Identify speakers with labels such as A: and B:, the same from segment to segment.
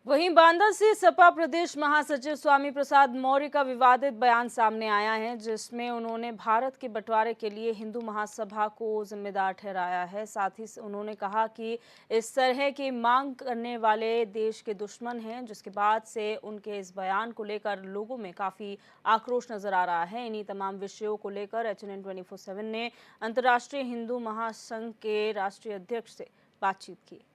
A: वहीं बांदा से सपा प्रदेश महासचिव स्वामी प्रसाद मौर्य का विवादित बयान सामने आया है, जिसमें उन्होंने भारत के बंटवारे के लिए हिंदू महासभा को जिम्मेदार ठहराया है। साथ ही उन्होंने कहा कि इस तरह की मांग करने वाले देश के दुश्मन हैं, जिसके बाद से उनके इस बयान को लेकर लोगों में काफी आक्रोश नजर आ रहा है। इन्हीं तमाम विषयों को लेकर HNN 24/7 ने अंतर्राष्ट्रीय हिंदू महासंघ के राष्ट्रीय अध्यक्ष से बातचीत की।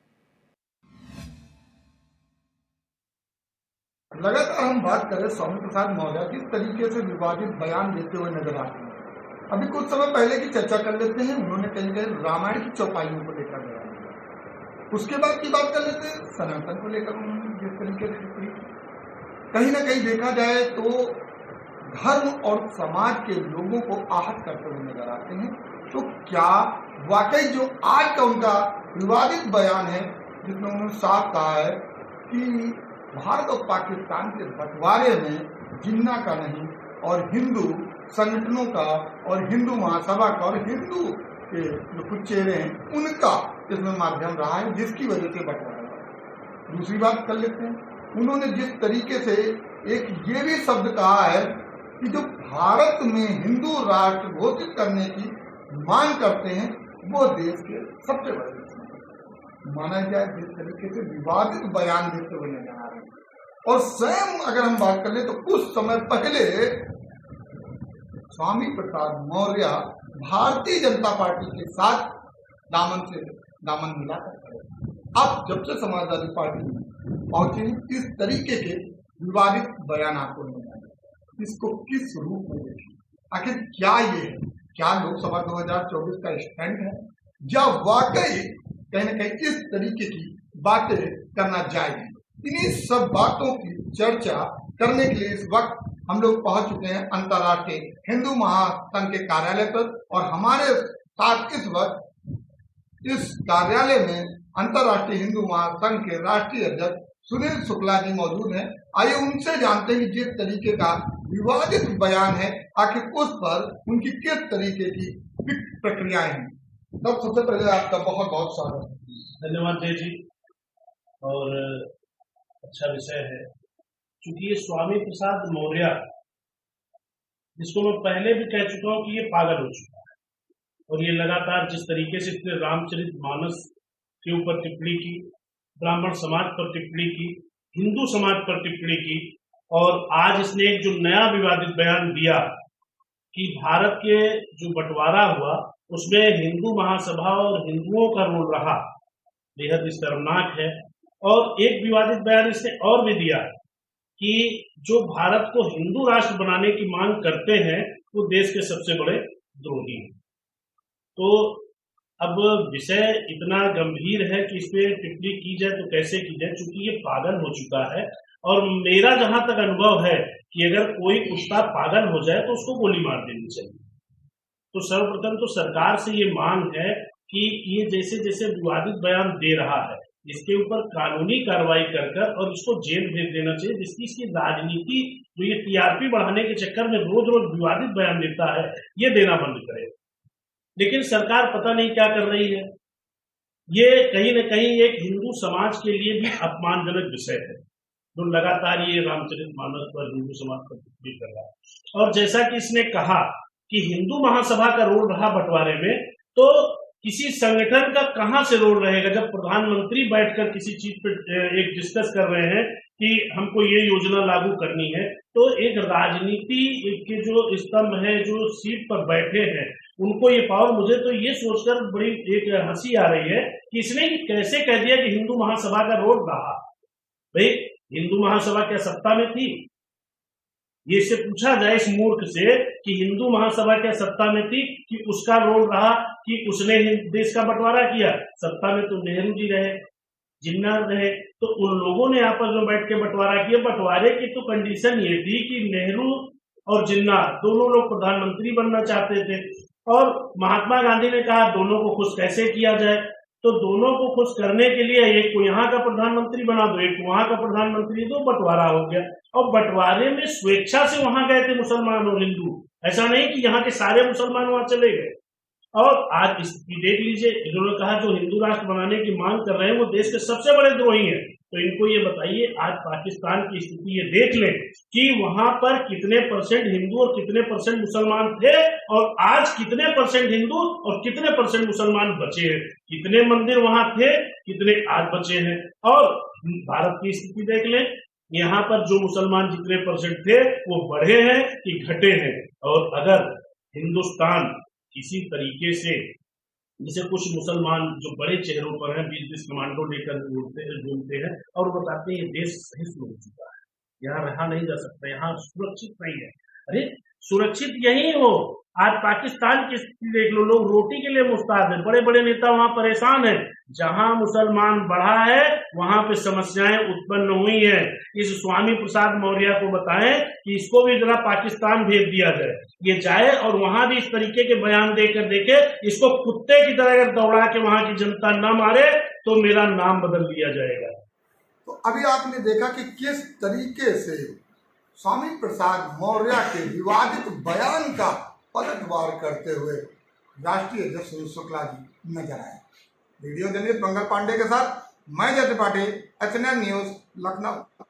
B: लगातार हम बात करें स्वामी प्रसाद मौर्य किस तरीके से विवादित बयान देते हुए नजर आते हैं। अभी कुछ समय पहले की चर्चा कर लेते हैं। उन्होंने कहीं रामायण की चौपाइयों को लेकर बयान दिया। उसके बाद की बात कर लेते हैं सनातन को लेकर उन्होंने जिस तरीके से टिप्पणी कहीं ना कहीं देखा जाए तो धर्म और समाज के लोगों को आहत करते हुए नजर आते हैं। तो क्या वाकई जो आज का उनका विवादित बयान है, जिसमें उन्होंने साफ कहा है कि भारत और पाकिस्तान के बंटवारे में जिन्ना का नहीं और हिंदू संगठनों का और हिंदू महासभा का और हिंदू के जो कुछ चेहरे हैं उनका इसमें माध्यम रहा है, जिसकी वजह से बंटवारा हुआ। दूसरी बात कर लेते हैं, उन्होंने जिस तरीके से एक ये भी शब्द कहा है कि जो भारत में हिंदू राष्ट्र घोषित करने की मांग करते हैं वो देश के सबसे बड़े माना जाए। जिस तरीके से विवादित बयान देते हुए नजर आ रहे हैं। और स्वयं अगर हम बात कर ले तो कुछ समय पहले स्वामी प्रसाद मौर्य भारतीय जनता पार्टी के साथ दामन से दामन मिलाकर खड़े। अब जब से समाजवादी पार्टी में पहुंचे इस तरीके के विवादित बयान आपको मिल रहे, इसको किस रूप में देखें? आखिर क्या ये है? क्या लोकसभा 2024 का स्टंट है या वाकई कहीं न कहीं इस तरीके की बातें करना जाएगी? इन्हीं सब बातों की चर्चा करने के लिए इस वक्त हम लोग पहुंच चुके हैं अंतर्राष्ट्रीय हिंदू महासंघ के कार्यालय पर। और हमारे साथ इस वक्त इस कार्यालय में अंतर्राष्ट्रीय हिंदू महासंघ के राष्ट्रीय अध्यक्ष सुनील शुक्ला जी मौजूद हैं। आइए उनसे जानते हैं कि जिस तरीके का विवादित बयान है आखिर उस पर उनकी किस तरीके की प्रक्रियाएं हैं। तब सबसे पहले आपका बहुत बहुत स्वागत।
C: धन्यवाद जय जी। और अच्छा विषय है, क्योंकि ये स्वामी प्रसाद मौर्य, जिसको मैं पहले भी कह चुका हूं कि ये पागल हो चुका है। और ये लगातार जिस तरीके से इसने रामचरितमानस के ऊपर टिप्पणी की, ब्राह्मण समाज पर टिप्पणी की, हिंदू समाज पर टिप्पणी की, और आज इसने एक जो नया विवादित बयान दिया कि भारत के जो बंटवारा हुआ उसमें हिंदू महासभा और हिंदुओं का रोल रहा, बेहद शर्मनाक है। और एक विवादित बयान इसने और भी दिया कि जो भारत को हिंदू राष्ट्र बनाने की मांग करते हैं वो देश के सबसे बड़े द्रोही हैं। तो अब विषय इतना गंभीर है कि इस पे टिप्पणी की जाए तो कैसे की जाए, क्योंकि ये पागल हो चुका है। और मेरा जहां तक अनुभव है कि अगर कोई कुत्ता पागल हो जाए तो उसको गोली मार देनी चाहिए। तो सर्वप्रथम तो सरकार से ये मांग है कि ये जैसे जैसे विवादित बयान दे रहा है इसके ऊपर कानूनी कार्रवाई कर और इसको जेल भेज देना चाहिए, जिसकी इसकी राजनीति जो ये TRP बढ़ाने के चक्कर में रोज रोज विवादित बयान देता है ये देना बंद करे। लेकिन सरकार पता नहीं क्या कर रही है। ये कहीं न कहीं एक हिंदू समाज के लिए भी अपमानजनक विषय है, जो लगातार ये रामचरितमानस पर हिंदू समाज पर टिप्पणी कर रहा है। और जैसा कि इसने कहा कि हिंदू महासभा का रोल रहा बंटवारे में, तो किसी संगठन का कहां से रोल रहेगा? जब प्रधानमंत्री बैठकर किसी चीज पे एक डिस्कस कर रहे हैं कि हमको ये योजना लागू करनी है, तो एक राजनीति के जो स्तंभ है, जो सीट पर बैठे हैं, उनको ये पावर, मुझे तो ये सोचकर बड़ी एक हंसी आ रही है कि इसने कैसे कह दिया कि हिंदू महासभा का रोल रहा। भाई हिंदू महासभा क्या सत्ता में थी? ये इससे पूछा जाए इस मूर्ख से कि हिंदू महासभा क्या सत्ता में थी कि उसका रोल रहा कि उसने देश का बंटवारा किया? सत्ता में तो नेहरू जी रहे, जिन्ना रहे, तो उन लोगों ने आपस में बैठ के बंटवारा किया। बंटवारे की तो कंडीशन ये थी कि नेहरू और जिन्ना दोनों लोग प्रधानमंत्री बनना चाहते थे, और महात्मा गांधी ने कहा दोनों को खुश कैसे किया जाए, तो दोनों को खुश करने के लिए एक को यहाँ का प्रधानमंत्री बना दो, एक को वहां का प्रधानमंत्री दो, बंटवारा हो गया। और बंटवारे में स्वेच्छा से वहां गए थे मुसलमान और हिंदू, ऐसा नहीं कि यहाँ के सारे मुसलमान वहां चले गए। और आज इसकी देख लीजिए, इन्होंने कहा जो हिंदू राष्ट्र बनाने की मांग कर रहे हैं वो देश के सबसे बड़े द्रोही हैं। तो इनको ये बताइए, आज पाकिस्तान की स्थिति ये देख लें कि वहां पर कितने परसेंट हिंदू और कितने परसेंट मुसलमान थे, और आज कितने परसेंट हिंदू और कितने परसेंट मुसलमान बचे हैं, कितने मंदिर वहां थे, कितने आज बचे हैं। और भारत की स्थिति देख लें, यहाँ पर जो मुसलमान जितने परसेंट थे वो बढ़े हैं कि घटे हैं। और अगर हिंदुस्तान किसी तरीके से, जैसे कुछ मुसलमान जो बड़े चेहरों पर हैं, 20-20 कमांडो लेकर घूमते हैं और बताते हैं ये देश सहिष्णु हो चुका है, यहाँ रहा नहीं जा सकता, यहाँ सुरक्षित नहीं है। अरे सुरक्षित यही हो, आज पाकिस्तान की स्थिति देख लो, लोग रोटी के लिए मुस्ताद हैं, बड़े बड़े नेता वहां परेशान हैं। जहां मुसलमान बढ़ा है वहां पे समस्याएं उत्पन्न हुई हैं। इस स्वामी प्रसाद मौर्य को बताएं कि इसको भी जरा पाकिस्तान भेज दिया जाए, ये जाए और वहां भी इस तरीके के बयान देकर देखे, इसको कुत्ते की तरह अगर दौड़ा के वहां की जनता न मारे तो मेरा नाम बदल दिया जाएगा।
B: तो अभी आपने देखा कि किस तरीके से स्वामी प्रसाद मौर्य के विवादित बयान का पलटवार करते हुए राष्ट्रीय अध्यक्ष सुनील शुक्ला जी नजर आए। वीडियो जर्नलिस्ट मंगल पांडे के साथ मैं जय त्रिपाठी, HNN न्यूज, लखनऊ।